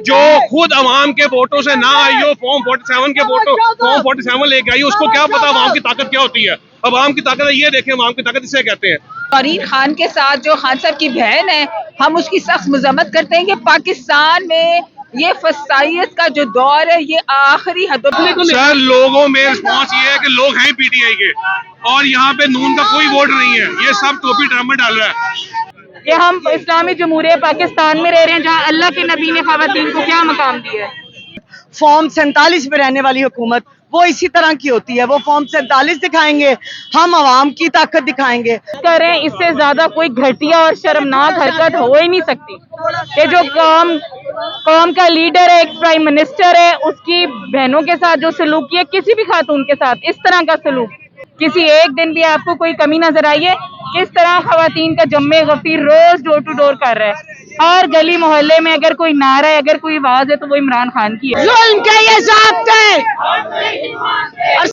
جو خود عوام کے ووٹوں سے نہ آئی ہو، فارم 47 کے ووٹوں فارم 47 لے کے آئی، اس کو کیا پتا عوام کی طاقت کیا ہوتی ہے؟ عوام کی طاقت یہ دیکھیں، عوام کی طاقت اسے کہتے ہیں۔ فرین خان کے ساتھ جو خان صاحب کی بہن ہے، ہم اس کی سخت مذمت کرتے ہیں کہ پاکستان میں یہ فسائیت کا جو دور ہے یہ آخری حدوں پہ۔ سر لوگوں میں رسپانس یہ ہے کہ لوگ ہیں پی ٹی آئی کے اور یہاں پہ نون کا کوئی ووٹ نہیں ہے، یہ سب ٹوپی ڈرامہ ڈال رہا ہے۔ کہ ہم اسلامی جمہوریہ پاکستان میں رہ رہے ہیں جہاں اللہ کے نبی نے خواتین کو کیا مقام دیا ہے۔ فارم 47 میں رہنے والی حکومت وہ اسی طرح کی ہوتی ہے، وہ فارم 47 دکھائیں گے، ہم عوام کی طاقت دکھائیں گے۔ کریں اس سے زیادہ کوئی گھٹیا اور شرمناک حرکت ہو ہی نہیں سکتی کہ جو قوم کا لیڈر ہے، ایک پرائم منسٹر ہے، اس کی بہنوں کے ساتھ جو سلوک کیا، کسی بھی خاتون کے ساتھ اس طرح کا سلوک، کسی ایک دن بھی آپ کو کوئی کمی نظر آئی ہے؟ کس طرح خواتین کا جمع غفیر روز ڈور ٹو ڈور کر رہا ہے، ہر گلی محلے میں اگر کوئی نعرہ ہے، اگر کوئی آواز ہے تو وہ عمران خان کی ہے۔ ظلم کے یہ ضابطے